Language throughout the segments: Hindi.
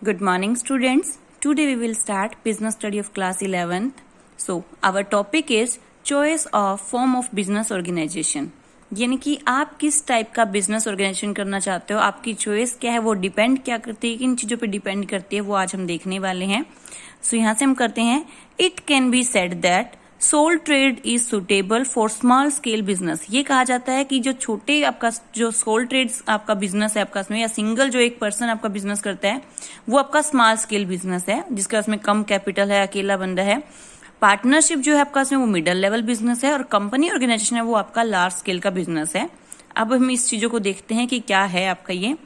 Good morning, students. Today we will start business study of class 11th. So, our topic is choice of form of business organization. यानी कि आप किस टाइप का बिजनेस ऑर्गेनाइजेशन करना चाहते हो, आपकी चॉइस क्या है, वो डिपेंड क्या करती है, किन चीजों पे डिपेंड करती है, वो आज हम देखने वाले हैं. सो यहाँ से हम करते हैं. It can be said that sole trade is suitable for small scale business. ये कहा जाता है कि जो छोटे आपका जो सोल ट्रेड आपका बिजनेस है आपका उसमें, या सिंगल जो एक पर्सन आपका बिजनेस करता है, वो आपका स्मॉल स्केल बिजनेस है जिसका उसमें कम कैपिटल है, अकेला बंदा है. पार्टनरशिप जो है आपका उसमें वो मिडिल लेवल बिजनेस है, और कंपनी ऑर्गेनाइजेशन है वो आपका लार्ज स्केल का बिजनेस है. अब हम इस चीजों को देखते हैं कि क्या है आपका ये.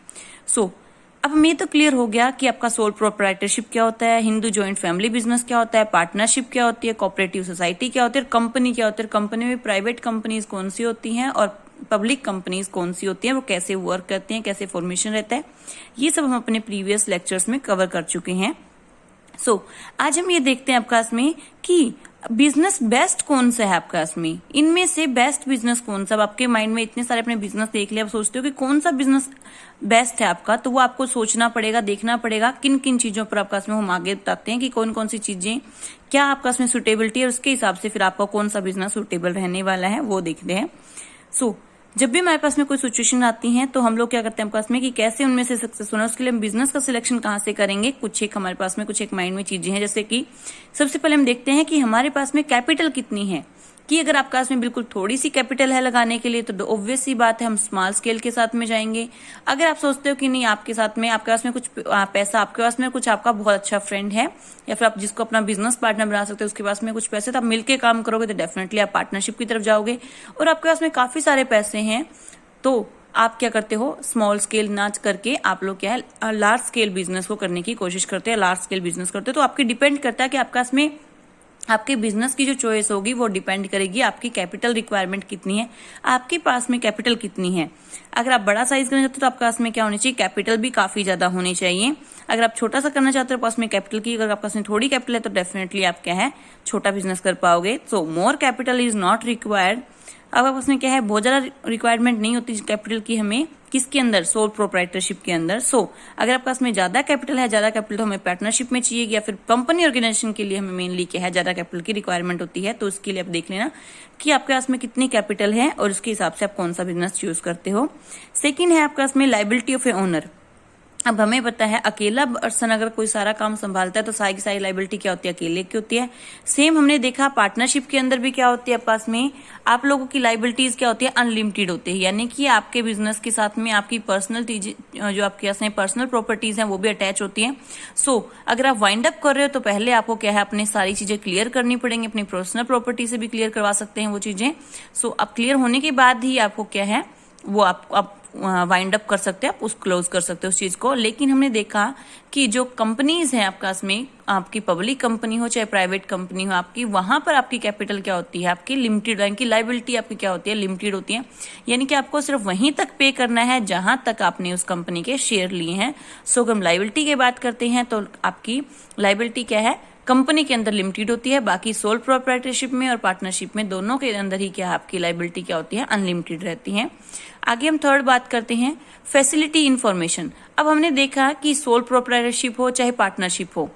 अब हमें तो क्लियर हो गया कि आपका सोल प्रोप्राइटरशिप क्या होता है, हिंदू जॉइंट फैमिली बिजनेस क्या होता है, पार्टनरशिप क्या होती है, कोऑपरेटिव सोसाइटी क्या होती है, कंपनी क्या होती है, कंपनी में प्राइवेट कंपनीज कौन सी होती हैं और पब्लिक कंपनीज कौन सी होती हैं, वो कैसे वर्क करती हैं, कैसे फॉर्मेशन रहता है, ये सब हम अपने प्रीवियस लेक्चर्स में कवर कर चुके हैं. आज हम ये देखते हैं आपका इसमें कि बिजनेस बेस्ट कौन सा है आपका इसमें, इनमें से बेस्ट बिजनेस कौन सा. आपके माइंड में इतने सारे अपने बिजनेस देख लिया, आप सोचते हो कि कौन सा बिजनेस बेस्ट है आपका, तो वो आपको सोचना पड़ेगा, देखना पड़ेगा किन किन चीजों पर आपका इसमें हम आगे बताते हैं कि कौन कौन सी चीजें क्या आपका इसमें सुटेबिलिटी है, उसके हिसाब से फिर आपका कौन सा बिजनेस सुटेबल रहने वाला है वो देखते हैं. जब भी हमारे पास में कोई सिचुएशन आती है तो हम लोग क्या करते हैं पास में कि कैसे उनमें से सक्सेस होना, उसके लिए हम बिजनेस का सिलेक्शन कहाँ से करेंगे. कुछ एक हमारे पास में कुछ एक माइंड में चीजें हैं, जैसे कि सबसे पहले हम देखते हैं कि हमारे पास में कैपिटल कितनी है. कि अगर आपके पास में बिल्कुल थोड़ी सी कैपिटल है लगाने के लिए तो ऑब्वियस सी बात है हम स्मॉल स्केल के साथ में जाएंगे. अगर आप सोचते हो कि नहीं आपके साथ में आपके पास में कुछ पैसा, आपके पास में कुछ आपका बहुत अच्छा फ्रेंड है या फिर आप जिसको अपना बिजनेस पार्टनर बना सकते हो उसके पास में कुछ पैसे, तो आप मिलकर काम करोगे तो डेफिनेटली आप पार्टनरशिप की तरफ जाओगे. और आपके पास में काफी सारे पैसे हैं तो आप क्या करते हो, स्मॉल स्केल ना करके आप लोग क्या है लार्ज स्केल बिजनेस को करने की कोशिश करते हैं, लार्ज स्केल बिजनेस करते हो. तो आपकी डिपेंड करता है कि आपका इसमें आपके बिजनेस की जो चॉइस होगी वो डिपेंड करेगी आपकी कैपिटल रिक्वायरमेंट कितनी है, आपके पास में कैपिटल कितनी है. अगर आप बड़ा साइज करना चाहते हो तो आपके पास में क्या होनी चाहिए, कैपिटल भी काफी ज्यादा होनी चाहिए. अगर आप छोटा सा करना चाहते हो पास में कैपिटल की, अगर आपके पास में थोड़ी कैपिटल है तो डेफिनेटली आप क्या है छोटा बिजनेस कर पाओगे. So more capital is not required. अब आप उसमें क्या है बहुत ज्यादा रिक्वायरमेंट नहीं होती कैपिटल की हमें, किसके अंदर, सोल प्रोप्राइटरशिप के अंदर. अगर आपके पास में ज्यादा कैपिटल है, ज्यादा कैपिटल तो हमें पार्टनरशिप में चाहिए या फिर कंपनी ऑर्गेनाइजेशन के लिए हमें मेनली क्या है ज्यादा कैपिटल की रिक्वायरमेंट होती है. तो उसके लिए आप देख लेना कि आपके पास में कितनी कैपिटल है और उसके हिसाब से आप कौन सा बिजनेस चूज करते हो. सेकेंड है आपके पास में लायबिलिटी ऑफ ए ओनर. अब हमें पता है अकेला पर्सन अगर कोई सारा काम संभालता है तो सारी की सारी लाइबिलिटी क्या होती है, अकेले की होती है. सेम हमने देखा पार्टनरशिप के अंदर भी क्या होती है पास में आप लोगों की लाइबिलिटीज क्या होती है, अनलिमिटेड होती है. यानी कि आपके बिजनेस के साथ में आपकी पर्सनल जो आपके पास में पर्सनल प्रॉपर्टीज हैं वो भी अटैच होती हैं. अगर आप वाइंड अप कर रहे हो तो पहले आपको क्या है अपनी सारी चीजें क्लियर करनी पड़ेंगी, अपनी पर्सनल प्रॉपर्टी से भी क्लियर करवा सकते हैं वो चीजें. अब क्लियर होने के बाद ही आपको क्या है वो आप वाइंड अप कर सकते हैं, आप उस क्लोज कर सकते हो उस चीज को. लेकिन हमने देखा कि जो कंपनीज हैं आपका इसमें, आपकी पब्लिक कंपनी हो चाहे प्राइवेट कंपनी हो आपकी, वहां पर आपकी कैपिटल क्या होती है, आपकी लिमिटेड, यानी कि लाइबिलिटी आपकी क्या होती है, लिमिटेड होती है. यानी कि आपको सिर्फ वहीं तक पे करना है जहां तक आपने उस कंपनी के शेयर लिए हैं. अगर हम लाइबिलिटी की बात करते हैं तो आपकी लाइबिलिटी क्या है, कंपनी के अंदर लिमिटेड होती है, बाकी सोल प्रोप्राइटरशिप में और पार्टनरशिप में दोनों के अंदर ही क्या आपकी लाइबिलिटी क्या होती है, अनलिमिटेड रहती है. आगे हम थर्ड बात करते हैं फैसिलिटी इंफॉर्मेशन. अब हमने देखा कि सोल प्रोप्राइटरशिप हो चाहे पार्टनरशिप हो,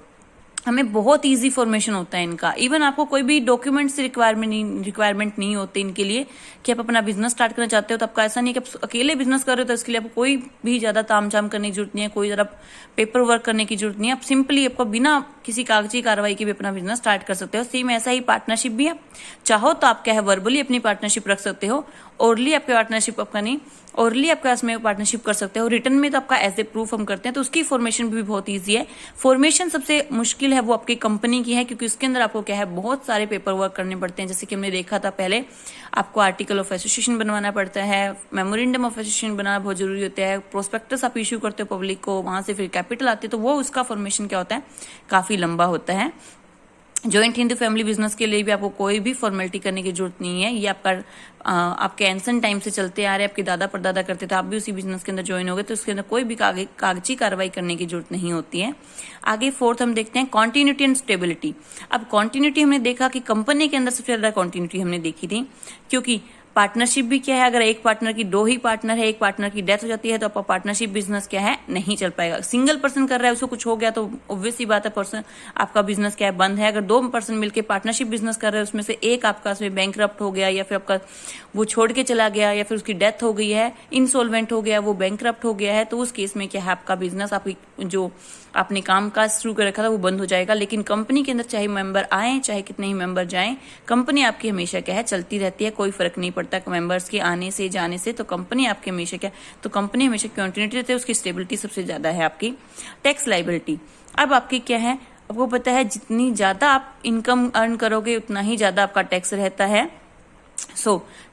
हमें बहुत इजी फॉर्मेशन होता है इनका. इवन आपको कोई भी डॉक्यूमेंट्स रिक्वायरमेंट नहीं होती इनके लिए कि आप अपना बिजनेस स्टार्ट करना चाहते हो तो आपका ऐसा नहीं कि आप अकेले बिजनेस कर रहे हो तो इसके लिए आपको कोई भी ज्यादा तामझाम करने की जरूरत नहीं है, कोई ज्यादा पेपर वर्क करने की जरूरत नहीं है. आप सिंपली आपको बिना किसी कागजी कार्रवाई के भी अपना बिजनेस स्टार्ट कर सकते हो. सेम ऐसा ही पार्टनरशिप भी है, चाहो तो आप क्या है वर्बली अपनी पार्टनरशिप रख सकते हो, ओरली आपके पार्टनरशिप आपका नहीं, ओरली आपका इसमें पार्टनरशिप कर सकते हो. रिटर्न में तो आपका एज ए प्रूफ हम करते हैं तो उसकी फॉर्मेशन भी बहुत ईजी है. फॉर्मेशन सबसे मुश्किल है वो आपकी कंपनी की है क्योंकि उसके अंदर आपको क्या है बहुत सारे पेपर वर्क करने पड़ते हैं. जैसे कि हमने देखा था पहले आपको आर्टिकल ऑफ एसोसिएशन बनवाना पड़ता है, मेमोरेंडम ऑफ एसोसिएशन बनाना बहुत जरूरी होता है, प्रोस्पेक्टस आप इश्यू करते हो पब्लिक को, वहां से फिर कैपिटल आती है तो वो उसका फॉर्मेशन क्या होता है काफी लंबा होता है. जॉइंट हिंदू फैमिली बिजनेस के लिए भी आपको कोई भी फॉर्मेलिटी करने की जरूरत नहीं है. ये आपके एंसेंट टाइम से चलते आ रहे, आपके दादा परदादा करते थे, आप भी उसी बिजनेस के अंदर ज्वाइन हो गए तो उसके अंदर कोई भी कागजी कार्रवाई करने की जरूरत नहीं होती है. आगे फोर्थ हम देखते हैं कॉन्टिन्यूटी एंड स्टेबिलिटी. अब कॉन्टिन्यूटी हमने देखा कि कंपनी के अंदर सबसे ज्यादा कॉन्टिन्यूटी हमने देखी थी क्योंकि पार्टनरशिप भी क्या है, अगर एक पार्टनर की 2 ही पार्टनर है, एक पार्टनर की डेथ हो जाती है तो आपका पार्टनरशिप बिजनेस क्या है, नहीं चल पाएगा। सिंगल पर्सन कर रहा है, उसको कुछ हो गया तो ऑब्वियस सी बात है पर्सन आपका बिजनेस क्या है, बंद है। अगर 2 पर्सन मिलकर पार्टनरशिप बिजनेस कर रहे हैं, उसमें से एक आपका उसमें बैंकरप्ट हो गया या फिर आपका वो छोड़ के चला गया या फिर उसकी डेथ हो गई है, इंसॉल्वेंट हो गया, वो बैंकरप्ट हो गया है, तो उस केस में क्या है, आपका बिजनेस, आपकी जो आपने काम काज शुरू कर रखा था वो बंद हो जाएगा। लेकिन कंपनी के अंदर चाहे मेंबर आए चाहे कितने ही मेंबर जाएं, कंपनी आपकी हमेशा क्या है, चलती रहती है, कोई फर्क नहीं पड़ता मेंबर्स के आने से जाने से। तो कंपनी आपकी हमेशा क्या, तो कंपनी हमेशा कंटिन्यूटी रहती है, उसकी स्टेबिलिटी सबसे ज्यादा है। आपकी टैक्स लाइबिलिटी, अब आपकी क्या है, आपको पता है जितनी ज्यादा आप इनकम अर्न करोगे उतना ही ज्यादा आपका टैक्स रहता है।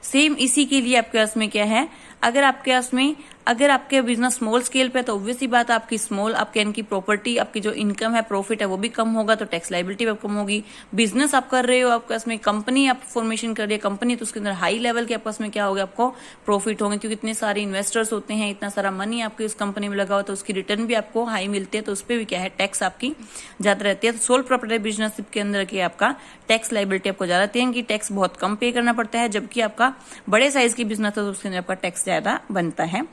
सेम इसी के लिए आपके पास में क्या है, अगर आपके बिजनेस स्मॉल स्केल पे तो ऑब्वियसली बात आपकी स्मॉल, आपके इनकी प्रॉपर्टी, आपकी जो इनकम है, प्रॉफिट है, वो भी कम होगा, तो टैक्स लाइबिलिटी भी कम होगी। बिजनेस आप कर रहे हो, आपके पास में कंपनी आप फॉर्मेशन कर रही है कंपनी, तो उसके अंदर हाई लेवल के आपस में क्या होगा, आपको प्रॉफिट होंगे, क्योंकि इतने सारे इन्वेस्टर्स होते हैं, इतना सारा मनी आपके उस कंपनी में लगा हो, तो उसकी रिटर्न भी आपको हाई मिलते हैं, तो उस पर भी क्या है, टैक्स आपकी ज्यादा रहती है। तो सोल प्रोप्राइटरी बिजनेस के अंदर की आपका टैक्स लाइबिलिटी आपको ज्यादा रहती है कि टैक्स बहुत कम पे करना पड़ता है, जबकि आपका बड़े साइज की बिजनेस है तो उसके अंदर आपका टैक्स ज्यादा बनता है।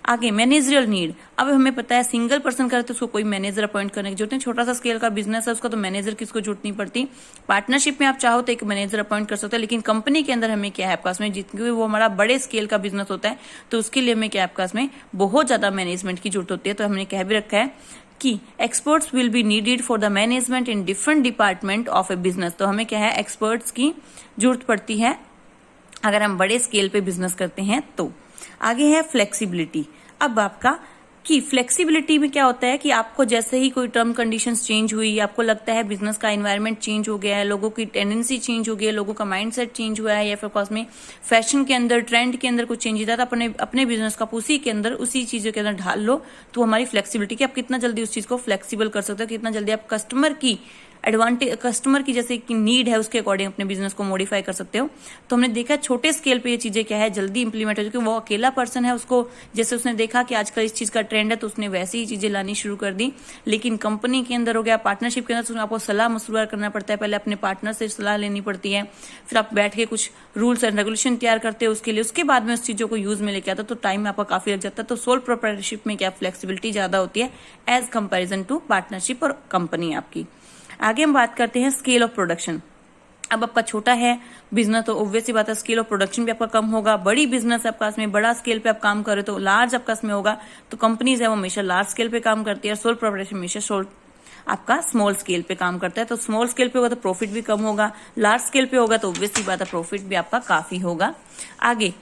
आगे मैनेजरियल नीड, अब हमें पता है सिंगल पर्सन करे तो उसको कोई मैनेजर अपॉइंट करने की जरूरत नहीं, छोटा सा स्केल का बिजनेस है उसका तो मैनेजर किसको जरूरत नहीं पड़ती। पार्टनरशिप में आप चाहो तो एक मैनेजर अपॉइंट कर सकते हैं, लेकिन कंपनी के अंदर हमें क्या है, आपका में जितने वो हमारा बड़े स्केल का बिजनेस होता है तो उसके लिए हमें क्या है, आपका में बहुत ज्यादा मैनेजमेंट की जरूरत होती है। तो हमने कह भी रखा है कि experts will be needed for the management in different department of A business. तो हमें क्या है, एक्सपर्ट्स की जरूरत पड़ती है अगर हम बड़े स्केल पे बिजनेस करते हैं तो। आगे है फ्लेक्सिबिलिटी, अब आपका कि फ्लेक्सिबिलिटी में क्या होता है कि आपको जैसे ही कोई टर्म कंडीशंस चेंज हुई, आपको लगता है बिजनेस का एनवायरनमेंट चेंज हो गया है, लोगों की टेंडेंसी चेंज हो गई है, लोगों का माइंडसेट चेंज हुआ है, या फिर कॉस में फैशन के अंदर, ट्रेंड के अंदर कुछ चेंज होता है, तो अपने बिजनेस का उसी के अंदर, उसी चीजों के अंदर ढाल लो। तो हमारी फ्लेक्सिबिलिटी कि आप कितना जल्दी उस चीज को फ्लेक्सिबल कर सकते हो, कितना जल्दी आप कस्टमर की एडवांटेज, कस्टमर की जैसे कि नीड है उसके अकॉर्डिंग अपने बिजनेस को मॉडिफाई कर सकते हो। तो हमने देखा छोटे स्केल पे ये चीजें क्या है, जल्दी इंप्लीमेंट हो, क्योंकि वो अकेला पर्सन है, उसको जैसे उसने देखा कि आजकल इस चीज का ट्रेंड है तो उसने वैसी ही चीजें लानी शुरू कर दी। लेकिन कंपनी के अंदर हो गया, पार्टनरशिप के अंदर आपको सलाह मशवरा करना पड़ता है, पहले अपने पार्टनर से सलाह लेनी पड़ती है, फिर आप बैठ के कुछ रूल्स एंड रेगुलेशन तैयार करते हो उसके लिए, उसके बाद में उस चीजों को यूज में लेके आता, तो टाइम आपका काफी लग जाता है। तो सोल प्रोप्राइटरशिप में क्या फ्लेक्सिबिलिटी ज्यादा होती है एज कंपेरिजन टू पार्टनरशिप और कंपनी आपकी। आगे हम बात करते हैं स्केल ऑफ प्रोडक्शन। अब आपका छोटा है बिजनेस तो ऑब्वियस सी बात है स्केल ऑफ प्रोडक्शन भी आपका कम होगा। बड़ी बिजनेस आपका इसमें बड़ा स्केल पे आप काम कर रहे हो तो लार्ज आपका इसमें होगा। तो कंपनीज है वो हमेशा लार्ज स्केल पे काम करती है, सोल प्रोप्राइटरशिप हमेशा आपका स्मॉल स्केल पे काम करता है। तो स्मॉल स्केल पे होगा तो प्रॉफिट भी कम होगा, लार्ज स्केल पे होगा तो ऑब्वियस सी बात है प्रॉफिट भी आपका काफी होगा। आगे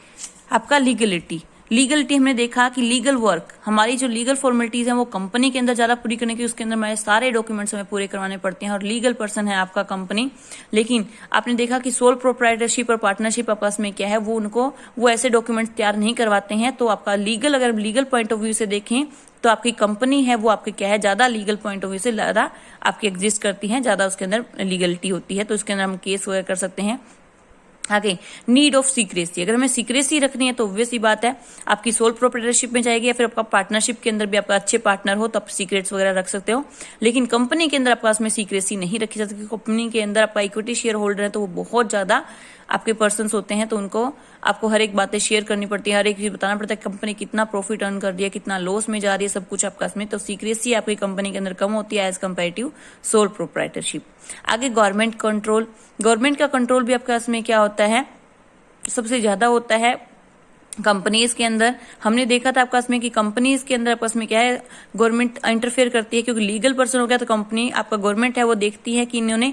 आपका लीगलिटी हमने देखा कि लीगल वर्क, हमारी जो लीगल फॉर्मेलिटीज है वो कंपनी के अंदर ज्यादा पूरी करने की, उसके अंदर हमारे सारे डॉक्यूमेंट्स हमें पूरे करवाने पड़ते हैं और लीगल पर्सन है आपका कंपनी। लेकिन आपने देखा कि सोल प्रोप्राइटरशिप और पार्टनरशिप आपस में क्या है, वो ऐसे डॉक्यूमेंट्स तैयार नहीं करवाते हैं। तो आपका लीगल, अगर लीगल पॉइंट ऑफ व्यू से देखें तो आपकी कंपनी है वो आपके क्या है, ज्यादा लीगल पॉइंट ऑफ व्यू से ज्यादा आपकी एग्जिस्ट करती है, ज्यादा उसके अंदर लीगलिटी होती है, तो उसके अंदर हम केस वगैरह कर सकते हैं। आगे नीड ऑफ सीक्रेसी, अगर हमें सीक्रेसी रखनी है तो ऑब्वियस ही बात है आपकी सोल प्रोप्राइटरशिप में जाएगी, या फिर आपका पार्टनरशिप के अंदर भी आपका अच्छे पार्टनर हो तो आप सीक्रेट्स वगैरह रख सकते हो। लेकिन कंपनी के अंदर आपका उसमें सीक्रेसी नहीं रखी जा सकती। कंपनी के अंदर आपका इक्विटी शेयर होल्डर है तो वो बहुत ज्यादा आपके पर्सन्स होते हैं, तो उनको आपको हर एक बातें शेयर करनी पड़ती है, हर एक चीज बताना पड़ता है कंपनी कितना प्रॉफिट अर्न कर रही है, कितना लॉस में जा रही है, सब कुछ आपका इसमें। तो सीक्रेसी आपकी कंपनी के अंदर कम होती है एज कंपेरेटिव सोल प्रोप्राइटरशिप। आगे गवर्नमेंट कंट्रोल, गवर्नमेंट का कंट्रोल भी आपका इसमें क्या होता है, सबसे ज्यादा होता है कंपनीज के अंदर। हमने देखा था आपका इसमें कि कंपनीज के अंदर आपस में क्या है, गवर्नमेंट इंटरफेयर करती है, क्योंकि लीगल पर्सन हो गया तो कंपनी आपका गवर्नमेंट है वो देखती है कि इन्होंने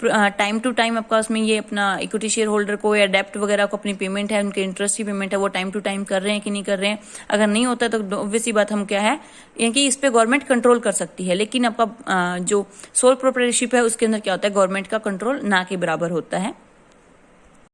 टाइम टू टाइम आपका उसमें ये अपना इक्विटी शेयर होल्डर को या डेप्ट वगैरह को अपनी पेमेंट है, उनके इंटरेस्ट की पेमेंट है वो टाइम टू टाइम कर रहे हैं कि नहीं कर रहे हैं। अगर नहीं होता है तो ऑब्वियसली बात हम क्या है कि इस पे गवर्नमेंट कंट्रोल कर सकती है। लेकिन आपका जो सोल प्रोप्राइटरशिप है उसके अंदर क्या होता है, गवर्नमेंट का कंट्रोल ना के बराबर होता है।